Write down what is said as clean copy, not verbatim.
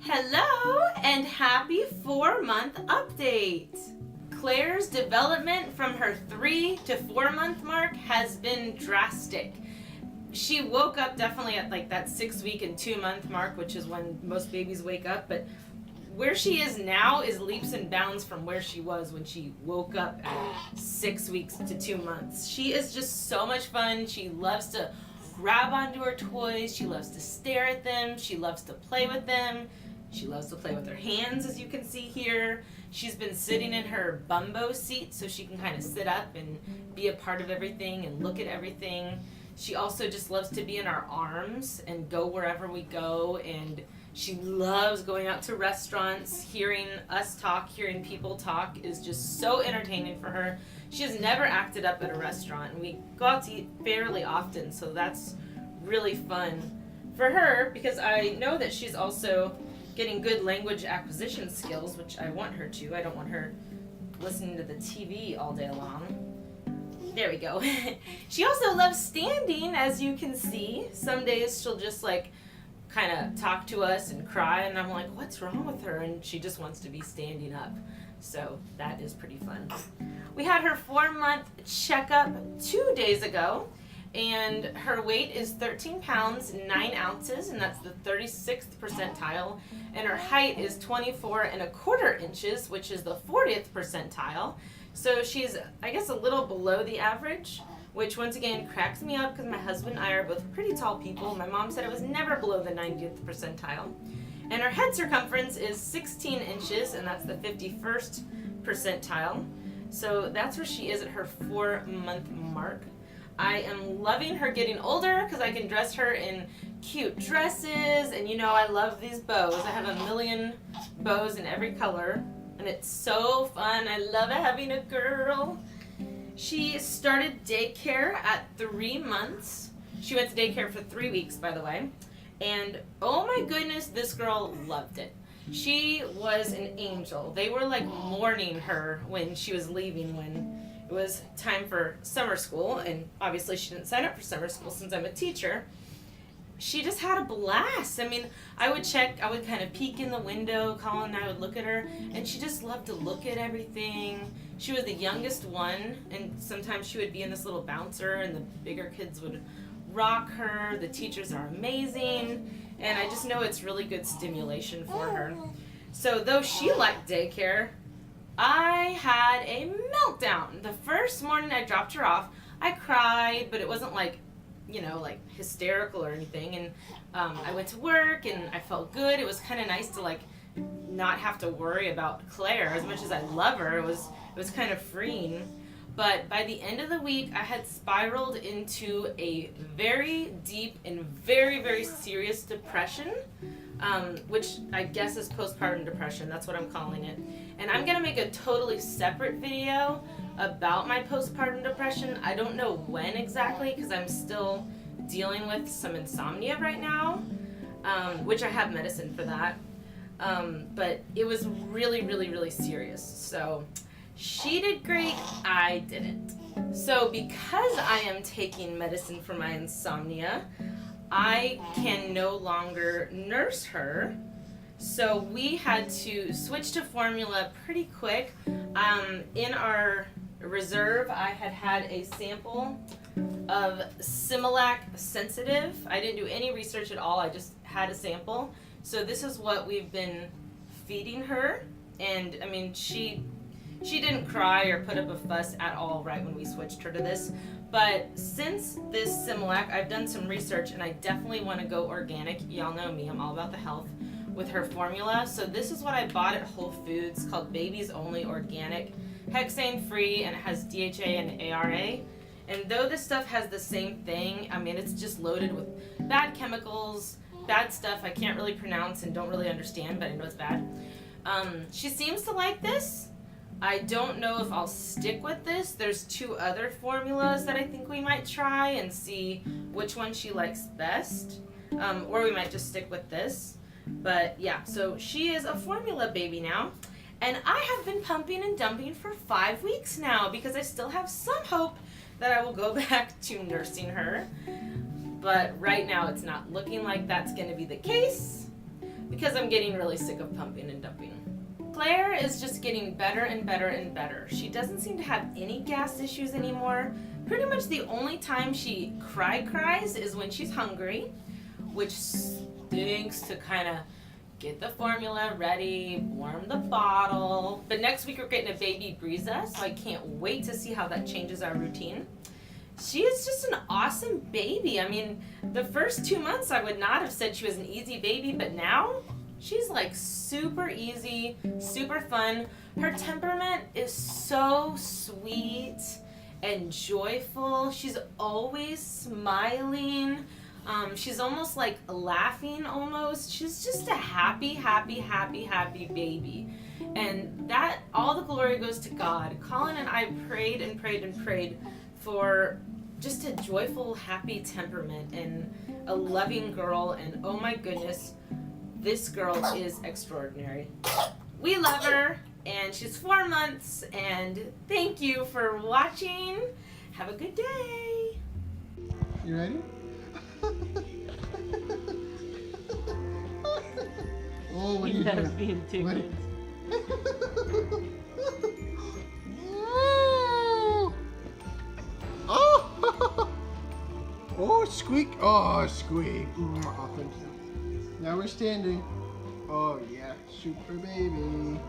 Hello and happy 4-month update. Claire's development from her 3 to 4 month mark has been drastic. She woke up definitely at like that 6 week and 2 month mark, which is when most babies wake up, but where she is now is leaps and bounds from where she was when she woke up at 6 weeks to 2 months. She is just so much fun. She loves to grab onto her toys. She loves to stare at them. She loves to play with them. She loves to play with her hands, as you can see here. She's been sitting in her bumbo seat so she can kind of sit up and be a part of everything and look at everything. She also just loves to be in our arms and go wherever we go, and she loves going out to restaurants. Hearing us talk, hearing people talk is just so entertaining for her. She has never acted up at a restaurant, and we go out to eat fairly often, so that's really fun for her because I know that she's also getting good language acquisition skills, which I want her to. I don't want her listening to the TV all day long. There we go. She also loves standing, as you can see. Some days she'll just like kind of talk to us and cry, and I'm like, what's wrong with her? And she just wants to be standing up. So that is pretty fun. We had her 4-month checkup 2 days ago, and her weight is 13 pounds 9 ounces, and that's the 36th percentile, and her height is 24¼ inches, which is the 40th percentile. So she's, I guess, a little below the average, which once again cracks me up because my husband and I are both pretty tall people. My mom said I was never below the 90th percentile. And her head circumference is 16 inches, and that's the 51st percentile. So that's where she is at her 4-month mark. I am loving her getting older because I can dress her in cute dresses, and you know I love these bows. I have a million bows in every color, and it's so fun. I love having a girl. She started daycare at 3 months. She went to daycare for 3 weeks, by the way, and oh my goodness, this girl loved it. She was an angel. They were like mourning her when she was leaving, when it was time for summer school, and obviously she didn't sign up for summer school since I'm a teacher. She just had a blast. I mean, I would kind of peek in the window, Colin and I would look at her, and she just loved to look at everything. She was the youngest one, and sometimes she would be in this little bouncer, and the bigger kids would rock her. The teachers are amazing, and I just know it's really good stimulation for her. So though she liked daycare, I had a meltdown. The first morning I dropped her off, I cried, but it wasn't like, you know, like hysterical or anything. And I went to work and I felt good. It was kind of nice to like not have to worry about Claire. As much as I love her, it was kind of freeing. But by the end of the week, I had spiraled into a very deep and very, very serious depression, which I guess is postpartum depression. That's what I'm calling it. And I'm going to make a totally separate video about my postpartum depression. I don't know when exactly because I'm still dealing with some insomnia right now, which I have medicine for that. But it was really, really, really serious. So she did great, I didn't. So because I am taking medicine for my insomnia, I can no longer nurse her. So we had to switch to formula pretty quick. In our reserve, I had a sample of Similac Sensitive. I didn't do any research at all, I just had a sample. So this is what we've been feeding her. And I mean, she didn't cry or put up a fuss at all right when we switched her to this. But since this Similac, I've done some research and I definitely want to go organic. Y'all know me, I'm all about the health with her formula. So this is what I bought at Whole Foods, called Babies Only Organic, hexane free, and it has DHA and ARA. And though this stuff has the same thing, I mean, it's just loaded with bad chemicals, bad stuff I can't really pronounce and don't really understand, but I know it's bad. She seems to like this. I don't know if I'll stick with this. There's 2 other formulas that I think we might try and see which one she likes best. Or we might just stick with this. But yeah, so she is a formula baby now. And I have been pumping and dumping for 5 weeks now because I still have some hope that I will go back to nursing her. But right now it's not looking like that's going to be the case. because I'm getting really sick of pumping and dumping. Claire is just getting better and better and better. She doesn't seem to have any gas issues anymore. Pretty much the only time she cries is when she's hungry, which stinks to kind of get the formula ready, warm the bottle. But next week we're getting a baby Breeza, so I can't wait to see how that changes our routine. She is just an awesome baby. I mean, the first 2 months I would not have said she was an easy baby, but now she's like super easy, super fun. Her temperament is so sweet and joyful. She's always smiling. She's almost like laughing almost. She's just a happy, happy, happy, happy baby. And that, all the glory goes to God. Colin and I prayed and prayed and prayed for just a joyful, happy temperament and a loving girl. And oh my goodness, this girl is extraordinary. We love her, and she's 4 months, and thank you for watching. Have a good day. You ready? Oh, what are you doing? Being tickled. Oh! Oh, squeak! Oh, squeak! Now we're standing. Oh yeah, super baby.